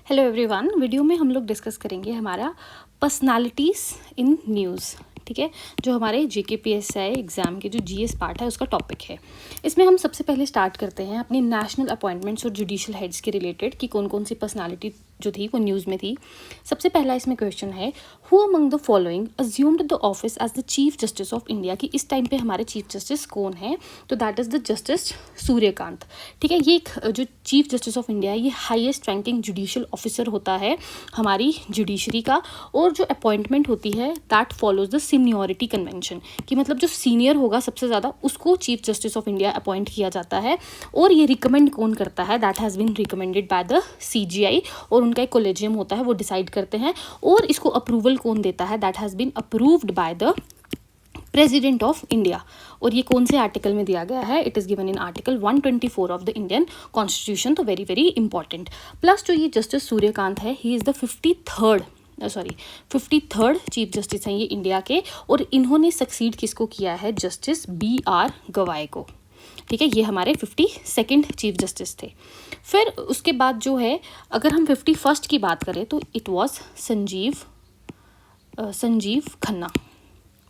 Hello everyone, video में हम लोग डिस्कस करेंगे हमारा पर्सनालिटीज़ इन न्यूज़। ठीक है, जो हमारे JKPSI एग्ज़ाम के जो GS पार्ट है उसका टॉपिक है। इसमें हम सबसे पहले स्टार्ट करते हैं अपनी नेशनल अपॉइंटमेंट्स और जुडिशियल हेड्स के रिलेटेड कि कौन कौन सी पर्सनालिटी जो थी वो न्यूज़ में थी। सबसे पहला इसमें क्वेश्चन है, who among the following assumed the office as the chief justice of India, कि इस टाइम पे हमारे चीफ जस्टिस कौन है। तो that is the justice Suryakant. ठीक है, ये एक जो चीफ जस्टिस ऑफ इंडिया है ये हाईएस्ट रैंकिंग जुडिशियल ऑफिसर होता है हमारी जुडिशरी का, और जो अपॉइंटमेंट होती है that follows the seniority convention, कि मतलब जो सीनियर होगा सबसे ज़्यादा उसको chief justice of India appoint किया जाता है। और ये रिकमेंड कौन करता है, that has been recommended by the CGI, और उनका एक कोलेजियम होता है वो डिसाइड करते हैं। और इसको अप्रूवल कौन देता है, that has been approved by the president of India. और ये कौन से आर्टिकल में दिया गया है, it is given in article 124 of the Indian constitution. तो वेरी वेरी इंपॉर्टेंट। प्लस जो ये जस्टिस सूर्यकांत है he is the 53rd chief justice हैं ये इंडिया के, और इन्होंने सक्सीड किसको किया है, जस्टिस BR गवाई को। ठीक है, ये हमारे 52nd चीफ जस्टिस थे। फिर उसके बाद जो है अगर हम 51st की बात करें तो इट वॉज संजीव खन्ना।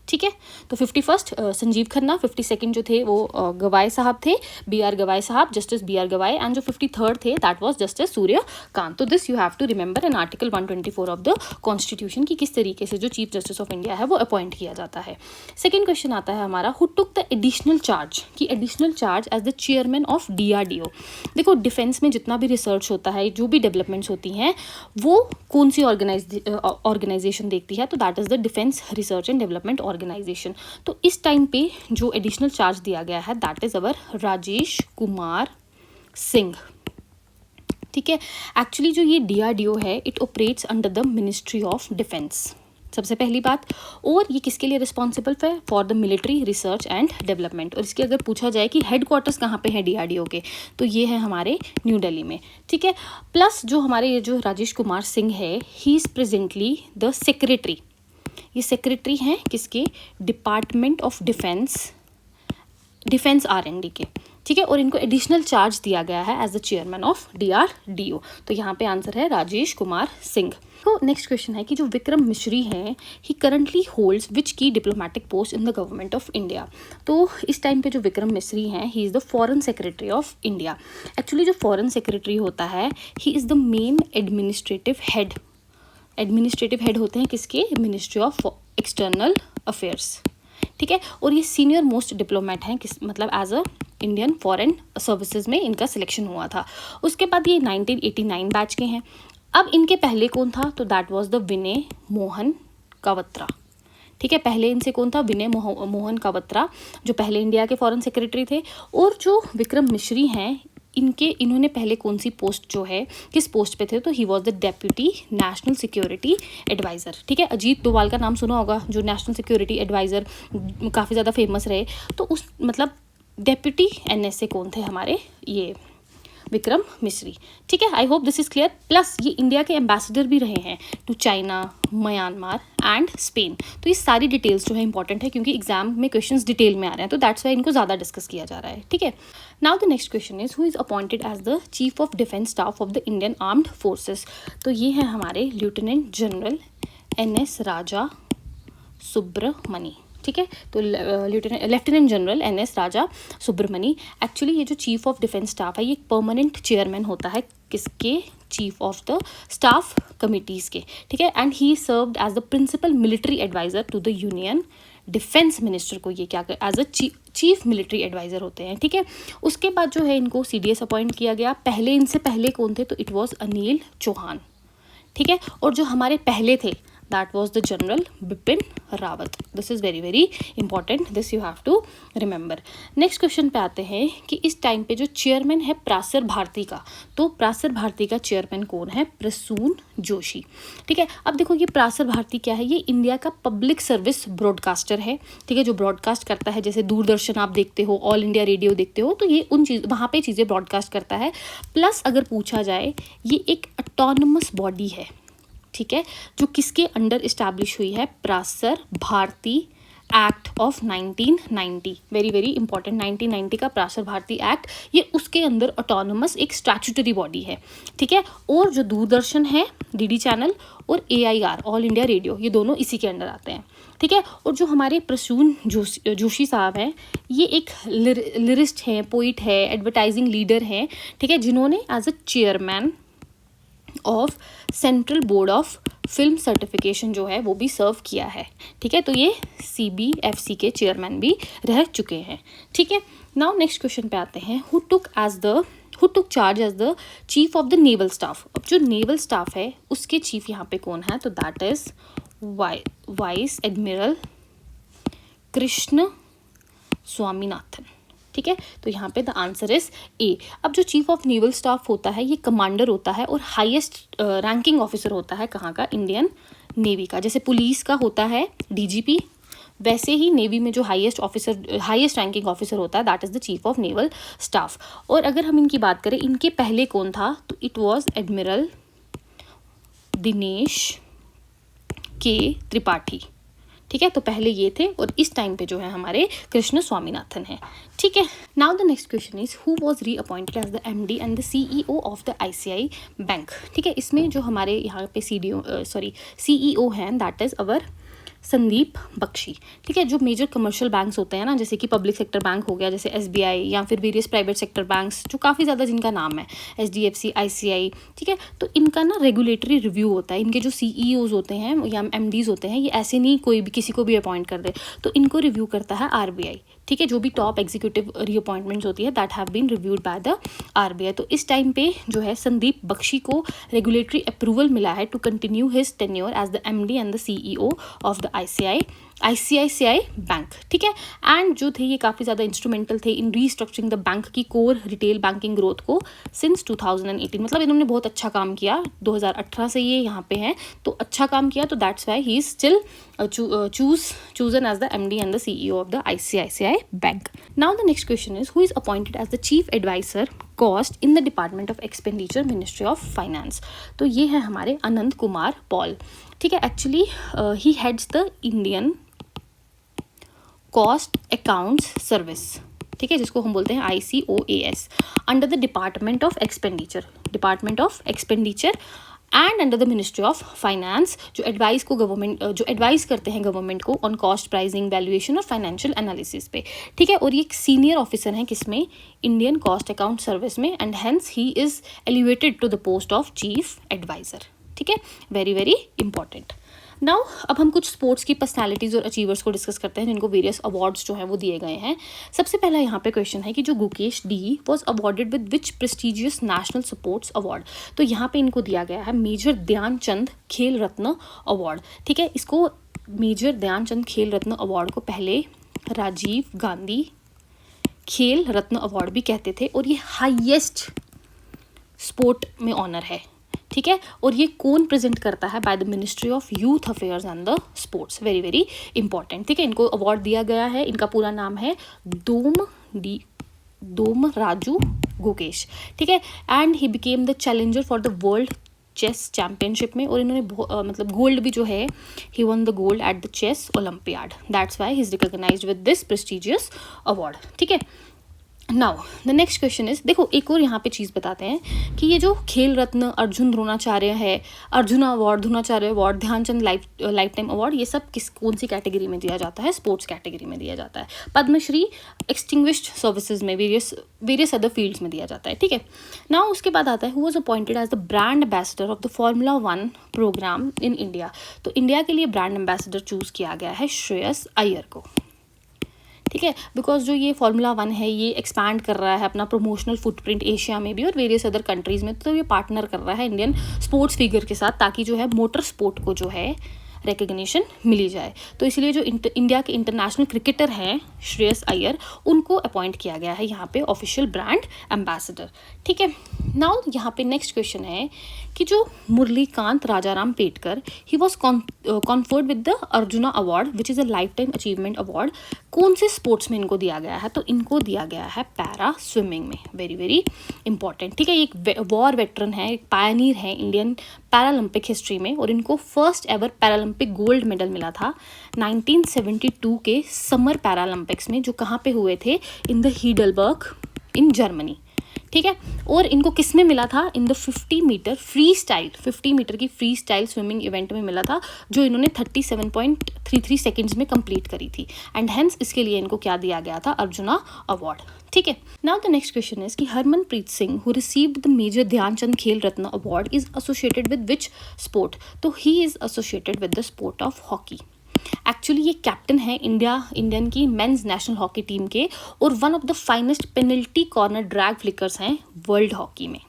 ठीक है, तो 51st संजीव खन्ना, 52nd जो थे वो गवाई साहब थे, BR गवाई साहब, जस्टिस BR गवाई, एंड जो 53rd थे दैट वाज जस्टिस सूर्यकांत। तो this you have to remember in article 124 of the constitution कि किस तरीके से जो चीफ जस्टिस ऑफ इंडिया है वो अपॉइंट किया जाता है। सेकेंड क्वेश्चन आता है हमारा, who took the additional charge, कि additional charge as the chairman of DRDO। देखो, डिफेंस में जितना भी रिसर्च होता है, जो भी डेवलपमेंट्स होती हैं, वो कौन सी ऑर्गेनाइजेशन देखती है, तो that is the defence research and development organisation. तो इस टाइम पे जो एडिशनल चार्ज दिया गया है दैट इज़ अवर राजेश कुमार सिंह। ठीक है, एक्चुअली जो ये DRDO है it operates under the ministry of defence, सबसे पहली बात। और ये किसके लिए रिस्पॉन्सिबल है, for the military research and development. और इसके अगर पूछा जाए कि हेडक्वार्टर्स कहाँ पे हैं DRDO के, तो ये है हमारे न्यू दिल्ली में। ठीक है, प्लस जो हमारे ये जो राजेश कुमार सिंह है he is presently the secretary, ये सेक्रेटरी हैं किसके, डिपार्टमेंट ऑफ डिफेंस R&D के। ठीक है, और इनको एडिशनल चार्ज दिया गया है as the chairman of DRDO। तो यहाँ पे आंसर है राजेश कुमार सिंह। तो नेक्स्ट क्वेश्चन है कि जो विक्रम मिश्री हैं ही करंटली होल्ड्स विच की diplomatic post in the government of India. तो इस टाइम पे जो विक्रम मिश्री हैं ही is the foreign secretary of India. Actually जो फॉरेन सेक्रेटरी होता है he is the main administrative head होते हैं किसके, मिनिस्ट्री ऑफ एक्सटर्नल अफेयर्स। ठीक है, और ये सीनियर मोस्ट डिप्लोमेट हैं किस मतलब as a Indian foreign services में इनका सिलेक्शन हुआ था। उसके बाद ये 1989 बैच के हैं। अब इनके पहले कौन था, तो दैट वाज द विनय मोहन कावत्रा। ठीक है, पहले इनसे कौन था, विनय मोहन कावत्रा, जो पहले इंडिया के फॉरेन सेक्रेटरी थे। और जो विक्रम मिश्री हैं इन्होंने पहले कौन सी पोस्ट जो है किस पोस्ट पे थे, तो he was the deputy national security adviser. ठीक है, अजीत डोभाल का नाम सुना होगा, जो नेशनल सिक्योरिटी एडवाइज़र काफ़ी ज़्यादा फेमस रहे। तो उस मतलब डेप्यूटी NS से कौन थे हमारे ये विक्रम मिश्री। ठीक है, I hope this is clear. Plus ये इंडिया के एम्बेसडर भी रहे हैं to China, Myanmar and Spain. तो ये सारी डिटेल्स जो है इंपॉर्टेंट है क्योंकि एग्जाम में क्वेश्चंस डिटेल में आ रहे हैं, तो दैट्स वाई इनको ज़्यादा डिस्कस किया जा रहा है। ठीक है, now the next question is, who is appointed as the chief of defence staff of the Indian armed forces. तो ये है हमारे lieutenant general NS Raja Subramani. ठीक है, तो lieutenant general NS Raja Subramani. Actually ये जो चीफ ऑफ डिफेंस स्टाफ है ये एक परमानेंट चेयरमैन होता है किसके, chief of the staff committees के। ठीक है, and he served as the principal military adviser to the union defence minister को ये क्या कर as a chief military adviser होते हैं। ठीक है, उसके बाद जो है इनको CDS अपॉइंट किया गया। इनसे पहले कौन थे, तो इट वॉज अनिल चौहान। ठीक है, और जो हमारे पहले थे that was the general Bipin Rawat. This is very very important, this you have to remember. Next question पे आते हैं कि इस टाइम पे जो चेयरमैन है प्रासर भारती का, तो प्रासर भारती का चेयरमैन कौन है, प्रसून जोशी। ठीक है, अब देखो ये प्रासर भारती क्या है, ये इंडिया का पब्लिक सर्विस ब्रॉडकास्टर है। ठीक है, जो ब्रॉडकास्ट करता है, जैसे दूरदर्शन आप देखते हो, ऑल इंडिया रेडियो देखते हो, तो ये उन वहाँ पे चीज़ें ब्रॉडकास्ट करता है। प्लस अगर पूछा जाए ये एक ऑटोनमस बॉडी है। ठीक है, जो किसके अंडर इस्टेब्लिश हुई है, Prasar Bharati act of 1990, very very important, 1990 का प्रसार भारती एक्ट, ये उसके अंदर ऑटोनोमस एक स्टैट्यूटरी बॉडी है, ठीक है। और जो दूरदर्शन है, डीडी चैनल, और AIR, ऑल इंडिया रेडियो, ये दोनों इसी के अंदर आते हैं, ठीक है। और जो हमारे प्रसून जोशी साहब हैं, ये एक लिरिस्ट हैं, पोइट है, एडवर्टाइजिंग लीडर हैं, ठीक है, जिन्होंने as a chairman of central board of film certification जो है वो भी सर्व किया है, ठीक है। तो ये CBFC के चेयरमैन भी रह चुके हैं, ठीक है। नाउ नेक्स्ट क्वेश्चन पे आते हैं, who took charge as the chief of the naval staff. अब जो नेवल स्टाफ है उसके चीफ यहाँ पे कौन है, तो that is vice admiral Krishna Swaminathan, ठीक है। तो यहाँ पे द आंसर इज A। अब जो चीफ ऑफ नेवल स्टाफ होता है ये कमांडर होता है और हाईएस्ट रैंकिंग ऑफिसर होता है कहाँ का, इंडियन नेवी का। जैसे पुलिस का होता है DGP, वैसे ही नेवी में जो हाईएस्ट रैंकिंग ऑफिसर होता है that is the chief of naval staff. और अगर हम इनकी बात करें, इनके पहले कौन था, तो इट वॉज एडमिरल दिनेश के त्रिपाठी, ठीक है। तो पहले ये थे और इस टाइम पे जो है हमारे कृष्ण स्वामीनाथन है, ठीक है। Now the next question is who was reappointed as the MD and the CEO of the ICI bank, ठीक है। इसमें जो हमारे यहाँ पे CEO हैं that is our Sandeep Bakhshi, ठीक है। जो मेजर कमर्शियल बैंक्स होते हैं ना, जैसे कि पब्लिक सेक्टर बैंक हो गया, जैसे SBI, या फिर वेरियस प्राइवेट सेक्टर बैंक्स जो काफ़ी ज़्यादा जिनका नाम है, HDFC, ICI, ठीक है। तो इनका ना रेगुलेटरी रिव्यू होता है। इनके जो CEOs होते हैं या MDs होते हैं, ये ऐसे नहीं कोई भी किसी को भी अपॉइंट कर दे, तो इनको रिव्यू करता है RBI, ठीक है। जो भी टॉप एग्जीक्यूटिव रीअपॉइंटमेंट्स होती है that have been reviewed by the RBI। तो इस टाइम पे जो है संदीप बख्शी को रेगुलेटरी अप्रूवल मिला है to continue his tenure as the MD and the CEO of the ICICI bank, ठीक है। एंड जो थे ये काफ़ी ज़्यादा इंस्ट्रूमेंटल थे इन रीस्ट्रक्चरिंग द बैंक की कोर रिटेल बैंकिंग ग्रोथ को सिंस 2018, मतलब इन्होंने बहुत अच्छा काम किया। 2018 से ये यहाँ पे हैं, तो अच्छा काम किया, तो that's why he is still chosen as the MD and the CEO of the ICICI Bank. Now the next question is who is appointed as the Chief Advisor Cost in the Department of Expenditure, Ministry of Finance. तो ये है हमारे अनंत कुमार पॉल, ठीक है। Actually he heads the Indian cost accounts service, ठीक है, जिसको हम बोलते हैं ICOAS, under the department of expenditure and under the ministry of finance, जो एडवाइस करते हैं गवर्नमेंट को ऑन कॉस्ट प्राइसिंग, वैल्यूएशन और फाइनेंशियल एनालिसिस पे, ठीक है। और ये एक सीनियर ऑफिसर हैं किसमें, इंडियन कॉस्ट अकाउंट सर्विस में, and hence he is elevated to the post of chief adviser, ठीक है। Very very important. नाउ अब हम कुछ स्पोर्ट्स की पर्सनालिटीज़ और अचीवर्स को डिस्कस करते हैं जिनको वेरियस अवार्ड्स जो हैं वो दिए गए हैं। सबसे पहला यहाँ पे क्वेश्चन है कि जो Gukesh D was awarded with which prestigious national sports award. तो यहाँ पे इनको दिया गया है मेजर ध्यानचंद खेल रत्न अवार्ड, ठीक है। इसको मेजर ध्यानचंद खेल रत्न अवार्ड को पहले राजीव गांधी खेल रत्न अवार्ड भी कहते थे, और ये हाईएस्ट स्पोर्ट में ऑनर है, ठीक है। और ये कौन प्रेजेंट करता है, by the ministry of youth affairs and the sports, very very important, ठीक है। इनको अवार्ड दिया गया है, इनका पूरा नाम है दोम राजू गुकेश, ठीक है। And he became the challenger for the world chess championship में, और इन्होंने मतलब गोल्ड भी जो है, he won the gold at the chess olympiad, that's why he is recognised with this prestigious award, ठीक है। Now the next question is, देखो एक और यहाँ पे चीज़ बताते हैं कि ये जो खेल रत्न, अर्जुन द्रोणाचार्य है, Arjuna award, Dronacharya award, Dhyanchand lifetime award, ये सब कौन सी कैटेगरी में दिया जाता है, स्पोर्ट्स कैटेगरी में दिया जाता है। पद्मश्री एक्सटिंग्विश्ड सर्विसेज में, वेरियस अदर फील्ड्स में दिया जाता है, ठीक है। नाउ उसके बाद आता है who was appointed as the brand ambassador of the Formula 1 programme in India. तो इंडिया के लिए ब्रांड एम्बेसडर चूज किया गया है श्रेयस अय्यर को, ठीक है। बिकॉज जो ये Formula 1 है ये एक्सपैंड कर रहा है अपना प्रमोशनल फुटप्रिंट एशिया में भी और वेरियस अदर कंट्रीज़ में, तो ये पार्टनर कर रहा है इंडियन स्पोर्ट्स फिगर के साथ, ताकि जो है मोटर स्पोर्ट को जो है रिकग्निशन मिली जाए। तो इसलिए जो इंडिया के इंटरनेशनल क्रिकेटर हैं श्रेयस अय्यर, उनको अपॉइंट किया गया है यहाँ पे ऑफिशियल ब्रांड एम्बेसडर, ठीक है। नाउ यहाँ पे नेक्स्ट क्वेश्चन है कि जो मुरलीकांत राजाराम पेटकर ही was conferred with the arjuna award which is a life time achievement award, कौन से स्पोर्ट्स में इनको दिया गया है? तो इनको दिया गया है पैरा स्विमिंग में। वेरी वेरी इंपॉर्टेंट, ठीक है। ये एक वॉर वेटरन है, एक पायनियर है इंडियन पैरालंपिक हिस्ट्री में, और इनको first ever Paralympic gold medal मिला था 1972 के समर पैरालंपिक्स में, जो कहाँ पे हुए थे? In the Heidelberg in Germany, ठीक है। और इनको किस में मिला था? In the 50 metre freestyle, 50 metre की फ्री स्टाइल स्विमिंग इवेंट में मिला था, जो इन्होंने 37.33 सेकेंड्स में कंप्लीट करी थी, एंड हेंस इसके लिए इनको क्या दिया गया था? अर्जुना अवार्ड, ठीक है। Now the next question is कि Harmanpreet Singh who received the major Dhyanchand Khel Ratna award is associated with which sport? तो he is associated with the sport of hockey. Actually ये कैप्टन है इंडियन की मेंस नेशनल हॉकी टीम के, और one of the finest penalty corner drag flickers हैं world hockey में,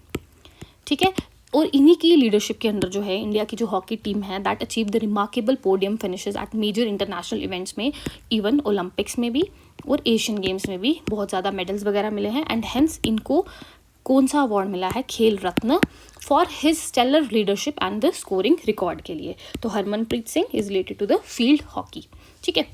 ठीक है। और इन्हीं की लीडरशिप के अंदर जो है इंडिया की जो हॉकी टीम है that achieve the remarkable podium finishes at major international events में, इवन ओलंपिक्स में भी और एशियन गेम्स में भी बहुत ज़्यादा मेडल्स वगैरह मिले हैं, एंड हेंस इनको कौन सा अवार्ड मिला है? Khel Ratna, for his stellar leadership and the scoring record के लिए। तो Harmanpreet Singh is related to the field hockey, ठीक है।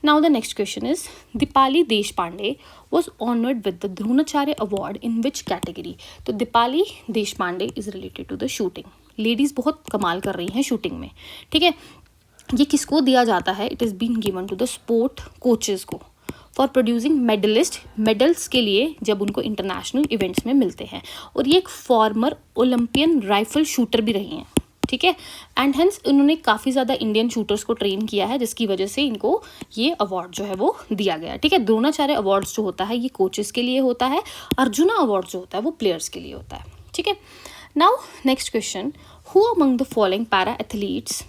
Now the next question is Deepali Deshpande was honoured with the Dronacharya award in which category? तो Deepali Deshpande is related to the shooting. Ladies बहुत कमाल कर रही हैं शूटिंग में, ठीक है। ये किसको दिया जाता है? It is been given to the sport coaches को फॉर प्रोड्यूसिंग मेडल्स के लिए जब उनको इंटरनेशनल इवेंट्स में मिलते हैं, और ये एक फॉर्मर ओलंपियन राइफल शूटर भी रही हैं, ठीक है। एंड हेंस उन्होंने काफ़ी ज़्यादा इंडियन शूटर्स को ट्रेन किया है, जिसकी वजह से इनको ये अवार्ड जो है वो दिया गया, ठीक है। द्रोणाचार्य अवार्ड्स जो होता है ये कोचेस के लिए होता है, अर्जुना अवार्ड जो होता है वो प्लेयर्स के लिए होता है, ठीक है। Now next question, who among the following para athletes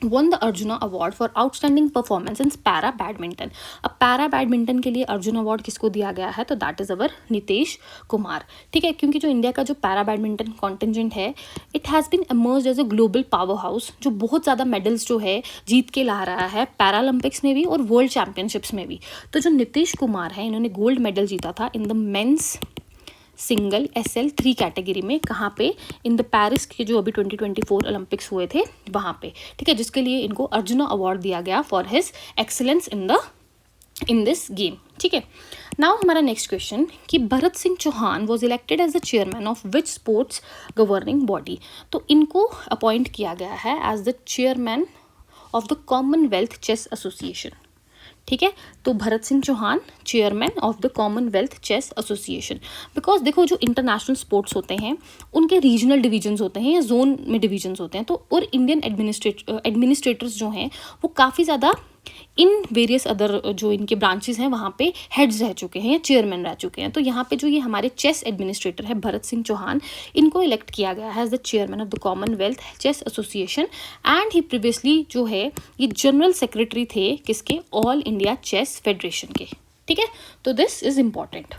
won the Arjuna Award for outstanding performance in para badminton? अब पैरा बैडमिंटन के लिए अर्जुन अवार्ड किसको दिया गया है? तो that is our Nitish Kumar, ठीक है। क्योंकि जो इंडिया का जो पैरा बैडमिंटन कॉन्टिजेंट है it has been emerged as a global powerhouse, जो बहुत ज़्यादा मेडल्स जो है जीत के ला रहा है पैरालंपिक्स में भी और वर्ल्ड चैम्पियनशिप्स में भी। तो जो नीतीश कुमार है इन्होंने गोल्ड मेडल जीता था in the men's single SL3 category में, कहाँ पे? इन द पेरिस के जो अभी 2024 ओलंपिक्स हुए थे वहाँ पे, ठीक है, जिसके लिए इनको अर्जुना अवार्ड दिया गया for his excellence in this game, ठीक है। नाउ हमारा नेक्स्ट क्वेश्चन कि Bharat Singh Chauhan was elected as the chairman of which sports governing body? तो इनको अपॉइंट किया गया है as the chairman of the Commonwealth chess association, ठीक है। तो Bharat Singh Chauhan chairman of the Commonwealth chess association, because देखो जो इंटरनेशनल स्पोर्ट्स होते हैं उनके रीजनल डिवीजन्स होते हैं या जोन में डिवीजन्स होते हैं, तो और इंडियन एडमिनिस्ट्रेटर्स जो हैं वो काफ़ी ज़्यादा इन वेरियस अदर जो इनके ब्रांचेस हैं वहाँ पे हेड्स रह चुके हैं या चेयरमैन रह चुके हैं। तो यहाँ पे जो ये हमारे चेस एडमिनिस्ट्रेटर है भरत सिंह चौहान, इनको इलेक्ट किया गया है as the chairman of the Commonwealth chess association, and he previously जो है ये जनरल सेक्रेटरी थे किसके? ऑल इंडिया चेस फेडरेशन के, ठीक है। तो दिस इज इम्पॉर्टेंट।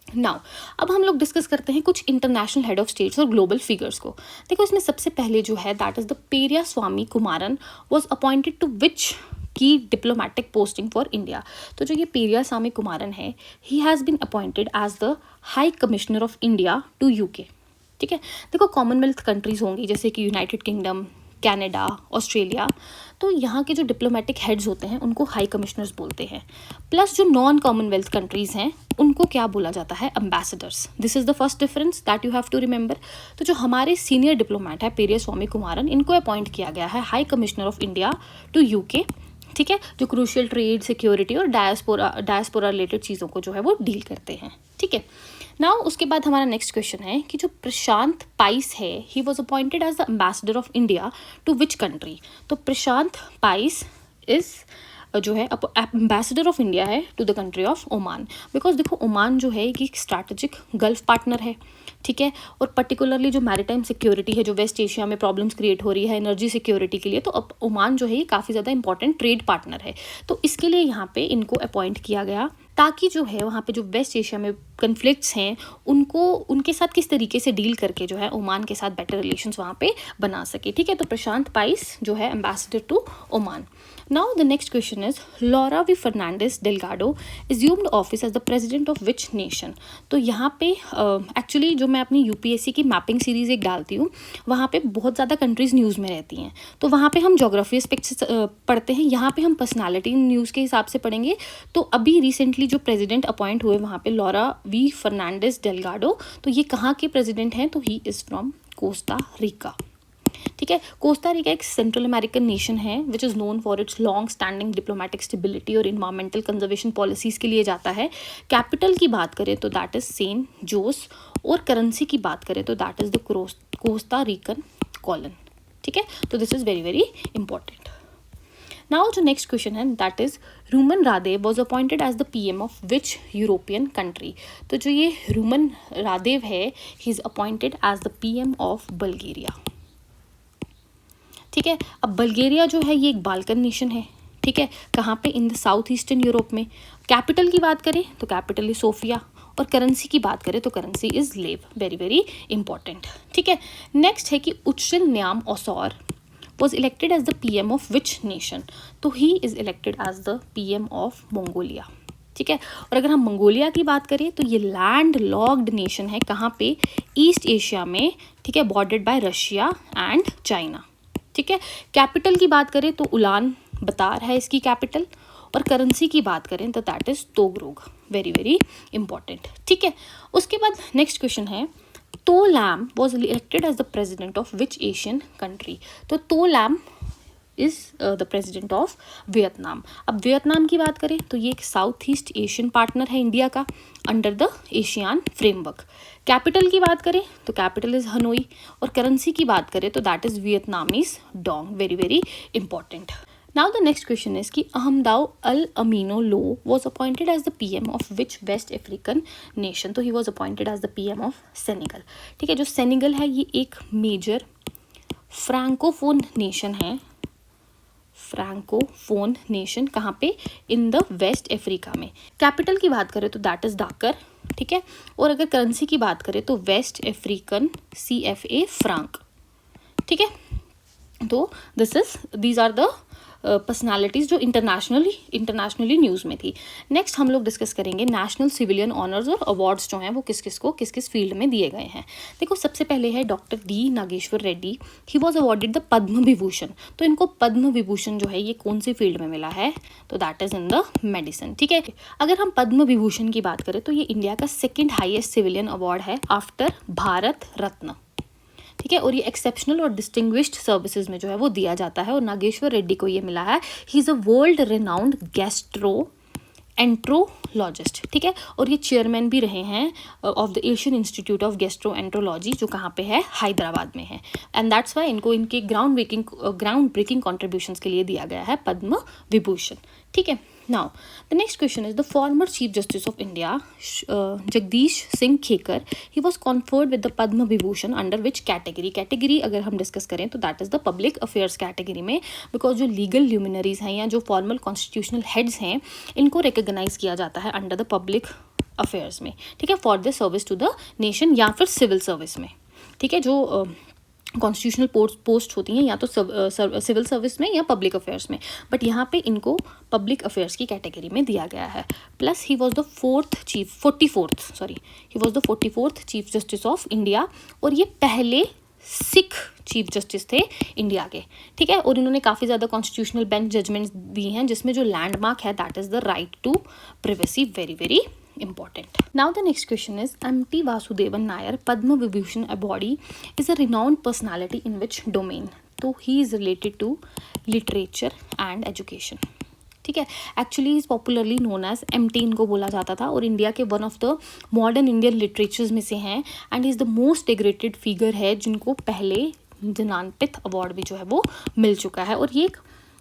नाउ अब हम लोग डिस्कस करते हैं कुछ इंटरनेशनल हेड ऑफ स्टेट्स और ग्लोबल फिगर्स को। देखो इसमें सबसे पहले जो है that is the Periyar Swami Kumaran was appointed to which की डिप्लोमेटिक पोस्टिंग फॉर इंडिया? तो जो ये पेरिया स्वामी कुमारन है he has been appointed as the high commissioner of India to UK, ठीक है। देखो कॉमनवेल्थ कंट्रीज़ होंगी जैसे कि यूनाइटेड किंगडम, कनाडा, ऑस्ट्रेलिया, तो यहाँ के जो डिप्लोमेटिक हेड्स होते हैं उनको हाई कमिश्नर्स बोलते हैं। प्लस जो नॉन कॉमनवेल्थ कंट्रीज़ हैं उनको क्या बोला जाता है? Ambassadors. This is the first difference that you have to remember. तो जो हमारे सीनियर डिप्लोमेट है पेरिया स्वामी कुमारन, इनको अपॉइंट किया गया है high commissioner of India to UK, ठीक है, जो क्रूशियल ट्रेड, सिक्योरिटी और डायस्पोरा रिलेटेड चीज़ों को जो है वो डील करते हैं, ठीक है। नाउ उसके बाद हमारा नेक्स्ट क्वेश्चन है कि जो प्रशांत पाइस है he was appointed as the ambassador of India to which country? तो प्रशांत पाइस इज जो है एम्बेसडर ऑफ इंडिया है to the country of Oman, because देखो ओमान जो है एक स्ट्रैटेजिक गल्फ पार्टनर है, ठीक है, और पर्टिकुलरली जो मैरीटाइम सिक्योरिटी है जो वेस्ट एशिया में प्रॉब्लम्स क्रिएट हो रही है एनर्जी सिक्योरिटी के लिए, तो अब ओमान जो है ये काफ़ी ज़्यादा इंपॉर्टेंट ट्रेड पार्टनर है। तो इसके लिए यहाँ पे इनको अपॉइंट किया गया ताकि जो है वहाँ पे जो वेस्ट एशिया में कन्फ्लिक्ट्स हैं उनको उनके साथ किस तरीके से डील करके जो है ओमान के साथ बेटर रिलेशंस वहाँ पे बना सके। ठीक है, तो प्रशांत पाइस जो है ambassador to Oman. Now the next question is Laura V Fernandez Delgado assumed office as the president of which nation. तो यहाँ पे एक्चुअली जो मैं अपनी यूपीएससी की मैपिंग सीरीज एक डालती हूँ वहाँ पे बहुत ज़्यादा कंट्रीज़ न्यूज़ में रहती हैं, तो वहाँ पे हम जोग्राफी एस्पेक्ट्स पढ़ते हैं, यहाँ पे हम पर्सनालिटी न्यूज़ के हिसाब से पढ़ेंगे। तो अभी रिसेंटली जो प्रेसिडेंट अपॉइंट हुए वहाँ पे लॉरा वी फर्नांडिस डेल्गाडो, तो ये कहाँ के प्रेसिडेंट हैं, तो he is from Costa Rica. ठीक है, कोस्टा रिका एक सेंट्रल अमेरिकन नेशन है which is known for its long standing diplomatic stability और इन्वायरमेंटल कंजर्वेशन पॉलिसीज़ के लिए जाता है। कैपिटल की बात करें तो दैट इज़ सेंट जोस, और करेंसी की बात करें तो that is the Costa Rican colon. ठीक है, तो this is very very important. Now जो नेक्स्ट क्वेश्चन है that is Rumen Radev was appointed as the PM of which European country. तो जो ये रूमन रादेव है he is appointed as the PM of Bulgaria. ठीक है, अब बल्गेरिया जो है ये एक बाल्कन नेशन है। ठीक है, कहाँ पे, in the south eastern Europe में। कैपिटल की बात करें तो कैपिटल इज सोफिया, और करेंसी की बात करें तो करेंसी इज लेव। Very very important. ठीक है, नेक्स्ट है कि उच्चिल न्याम ओसौर was elected as the PM of which nation। तो he is elected as the PM of Mongolia. ठीक है, और अगर हम मंगोलिया की बात करें तो ये लैंड लॉक्ड नेशन है, कहाँ पे, ईस्ट एशिया में। ठीक है, bordered by Russia and China. ठीक है, कैपिटल की बात करें तो उलान बतार है इसकी कैपिटल, और करेंसी की बात करें तो that is togrog. Very very important. ठीक है, उसके बाद नेक्स्ट क्वेश्चन है तो Lam was elected as the president of which Asian country. तो Lam is the president of Vietnam. अब वियतनाम की बात करें तो ये एक साउथ ईस्ट एशियन पार्टनर है इंडिया का under the ASEAN framework. Capital की बात करें तो कैपिटल इज हनोई, और करेंसी की बात करें तो that is Vietnamese dong. Very very important. Now the next question is कि Ahmadou Al Aminou Lo was appointed as the PM of which West African nation। तो he was appointed as the PM of Senegal। ठीक है, जो Senegal है ये एक major francophone nation है। Francophone nation कहाँ पे, इन द वेस्ट अफ्रीका में। कैपिटल की बात करें तो दैट इज डाकर। ठीक है, और अगर करेंसी की बात करें तो वेस्ट अफ्रीकन CFA फ्रांक। ठीक है, तो दीज आर द पर्सनालिटीज़ जो इंटरनेशनली न्यूज़ में थी। नेक्स्ट हम लोग डिस्कस करेंगे नेशनल सिविलियन ऑनर्स और अवार्ड्स जो हैं वो किस किस फील्ड में दिए गए हैं। देखो, सबसे पहले है doctor D Nageshwar Reddy, he was awarded the Padma Vibhushan. तो इनको पद्म विभूषण जो है ये कौन सी फील्ड में मिला है, तो that is in the medicine. ठीक है, अगर हम पद्म विभूषण की बात करें तो ये इंडिया का सेकेंड हाईएस्ट सिविलियन अवार्ड है आफ्टर भारत रत्न। ठीक है, और ये एक्सेप्शनल और डिस्टिंग्विश्ड सर्विसेज में जो है वो दिया जाता है, और नागेश्वर रेड्डी को ये मिला है। He is a world renowned enterologist. ठीक है, और ये चेयरमैन भी रहे हैं of the Asian institute of gastroenterology जो कहाँ पे है, हैदराबाद में है। एंड दैट्स वाई इनको इनके ग्राउंड ब्रेकिंग कॉन्ट्रीब्यूशंस के लिए दिया गया है पद्म विभूषण। ठीक है, now the next question is the former chief justice of India Jagdish Singh Khehar, he was conferred with the Padma Vibhushan under which category अगर हम डिस्कस करें तो that is the public affairs category में। बिकॉज जो लीगल ल्यूमिनरीज हैं या जो फॉर्मल कॉन्स्टिट्यूशनल हेड्स हैं इनको रिकग्नाइज किया जाता है अंडर द पब्लिक अफेयर्स में। ठीक है, for the service to the nation या फिर सिविल सर्विस में। ठीक है, जो कॉन्स्टिट्यूशनल पोस्ट होती हैं या तो सिविल सर्विस में या पब्लिक अफेयर्स में, बट यहाँ पे इनको पब्लिक अफेयर्स की कैटेगरी में दिया गया है। Plus he was the 44th chief justice of India, और ये पहले सिख चीफ जस्टिस थे इंडिया के। ठीक है, और इन्होंने काफ़ी ज़्यादा कॉन्स्टिट्यूशनल बेंच जजमेंट्स दी हैं जिसमें जो लैंडमार्क है that is the right to privacy. Very very important. Now the next question is M.T. Vasudevan Nair Padma Vibhushan awardee is a renowned personality in which domain? तो he is related to literature and education. ठीक है, actually is popularly known as MT इनको बोला जाता था, और India के one of the modern Indian literatures में से हैं, and is the most decorated figure है जिनको पहले ज्ञानपीठ अवार्ड भी जो है वो मिल चुका है। और ये एक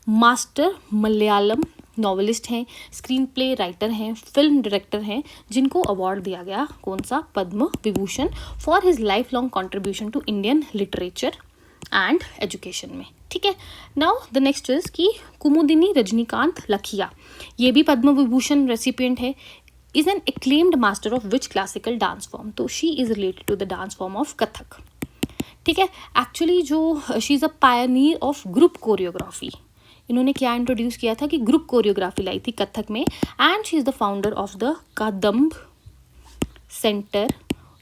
मास्टर मलयालम नॉवलिस्ट हैं, स्क्रीन प्ले राइटर हैं, फिल्म डायरेक्टर हैं, जिनको अवार्ड दिया गया कौन सा, Padma Vibhushan, for his lifelong contribution to Indian literature and education में। ठीक है, नाउ द नेक्स्ट इज कि कुमुदिनी रजनीकांत लखिया, ये भी पद्म विभूषण रेसिपिएंट है। Is an acclaimed master of which classical dance form, तो she is related to the dance form of Kathak, ठीक है। एक्चुअली जो she is a pioneer of group choreography, इन्होंने क्या इंट्रोड्यूस किया था कि ग्रुप कोरियोग्राफी लाई थी कथक में, and she is the founder of the Kadamb centre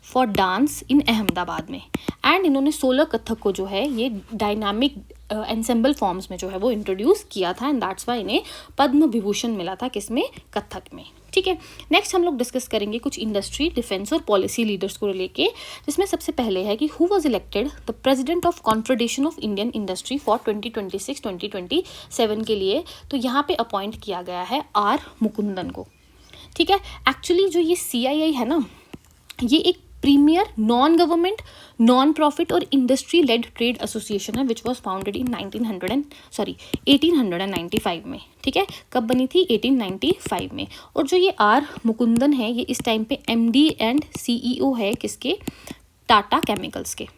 for dance in Ahmedabad में, एंड इन्होंने 16 कथक को जो है ये डायनामिक एंसेंबल फॉर्म्स में जो है वो इंट्रोड्यूस किया था, एंड दैट्स वाई इन्हें पद्म विभूषण मिला था किसमें, कथक में, ठीक है। नेक्स्ट हम लोग डिस्कस करेंगे कुछ इंडस्ट्री, डिफेंस और पॉलिसी लीडर्स को लेके, जिसमें सबसे पहले है कि who was elected the president of confederation of Indian industry for 2026-2027 के लिए, तो यहाँ पे अपॉइंट किया गया है आर मुकुंदन को, ठीक है। एक्चुअली जो ये CII है ना, ये एक premier non government non profit और इंडस्ट्री लेड ट्रेड एसोसिएशन है विच वॉज फाउंडेड इन 1895 में, ठीक है। कब बनी थी, 1895 में। और जो ये आर मुकुंदन है, ये इस टाइम पे MD एंड CEO है किसके, टाटा केमिकल्स के,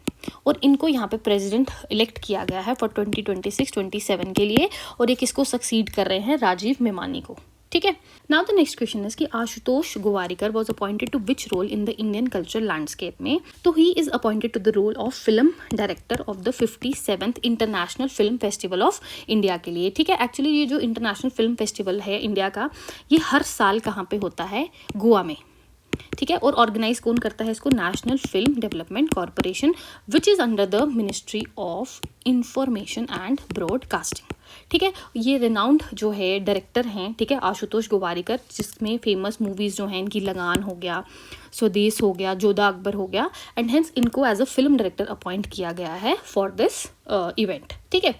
और इनको यहाँ पे प्रेसिडेंट इलेक्ट किया गया है फॉर 2026-27 के लिए, और ये किसको सक्सीड कर रहे हैं, राजीव मेमानी को, ठीक है। Now the next question is कि Ashutosh Gowariker was appointed to which role in the Indian cultural landscape में, तो he is appointed to the role of film director of the 57th international film festival of India के लिए, ठीक है। Actually ये जो international film festival है India का, ये हर साल कहाँ पे होता है, गोवा में, ठीक है। और ऑर्गेनाइज कौन करता है इसको, national film development corporation which is under the ministry of information and broadcasting, ठीक है। ये रिनाउंड जो है डायरेक्टर हैं, ठीक है, आशुतोष गोवारिकर, जिसमें फेमस मूवीज़ जो हैं इनकी लगान हो गया, स्वदेश हो गया, जोधा अकबर हो गया, एंड हेंस इनको as a film director appoint किया गया है फॉर दिस इवेंट, ठीक है।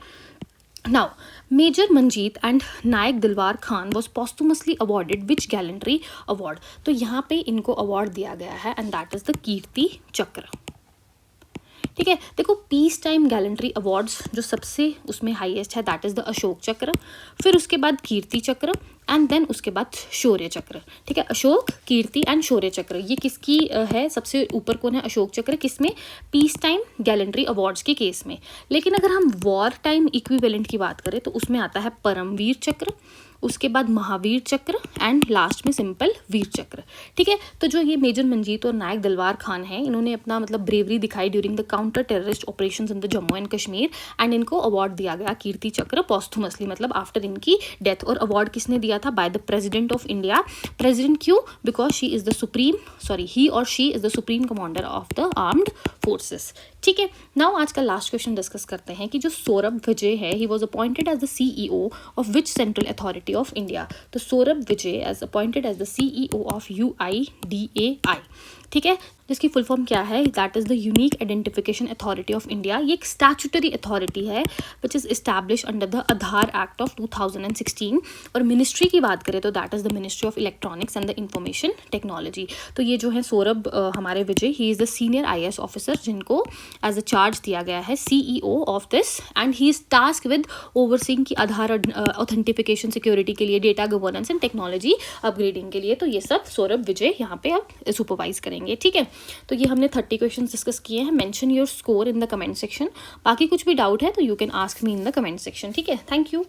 Now, Major Manjeet and Nayak Dilwar Khan was posthumously awarded which gallantry award? तो यहाँ पे इनको अवार्ड दिया गया है, एंड दैट इज द कीर्ति चक्र, ठीक है। देखो पीस टाइम गैलेंट्री अवार्ड्स जो सबसे उसमें हाईएस्ट है दैट इज़ द अशोक चक्र, फिर उसके बाद कीर्ति चक्र, एंड देन उसके बाद शौर्य चक्र, ठीक है। अशोक, कीर्ति एंड शौर्य चक्र, ये किसकी है, सबसे ऊपर कौन है, अशोक चक्र, किसमें, पीस टाइम गैलेंट्री अवार्ड्स के केस में। लेकिन अगर हम वॉर टाइम इक्विवेलेंट की बात करें तो उसमें आता है परमवीर चक्र, उसके बाद महावीर चक्र, एंड लास्ट में सिंपल वीर चक्र, ठीक है। तो जो ये मेजर मंजीत और नायक दिलवार खान हैं, इन्होंने अपना मतलब ब्रेवरी दिखाई during the counter terrorist operations in the Jammu and Kashmir, and इनको अवार्ड दिया गया कीर्ति चक्र पॉस्थुमसली, मतलब आफ्टर इनकी डेथ। और अवार्ड किसने दिया था, by the president of India. President क्यों, because she is the supreme, he और she is the supreme commander of the armed forces, ठीक है। नाउ आज का लास्ट क्वेश्चन डिस्कस करते हैं कि जो सौरभ विजय है, he was appointed as the CEO of which central authority of India, तो Saurabh Vijay as appointed as the CEO of UIDAI, ठीक है, जिसकी फुल फॉर्म क्या है, that is the unique identification authority of India. ये एक स्टैट्यूटरी अथॉरिटी है which is establish under the Aadhaar act of 2016। और मिनिस्ट्री की बात करें तो that is the ministry of electronics and the information technology. तो ये जो है सौरभ हमारे Vijay, he is the senior IAS officer जिनको एज अ चार्ज दिया गया है CEO of this, and he is task with overseeing की आधार ऑथेंटिफिकेशन सिक्योरिटी के लिए, data governance and technology upgrading के लिए। तो ये सब सौरभ विजय यहाँ पे अब सुपरवाइज करेंगे, ठीक है। तो ये हमने 30 क्वेश्चंस डिस्कस किए हैं। Mention your score in the comment section. बाकी कुछ भी डाउट है तो you can ask me in the comment section, ठीक है। Thank you.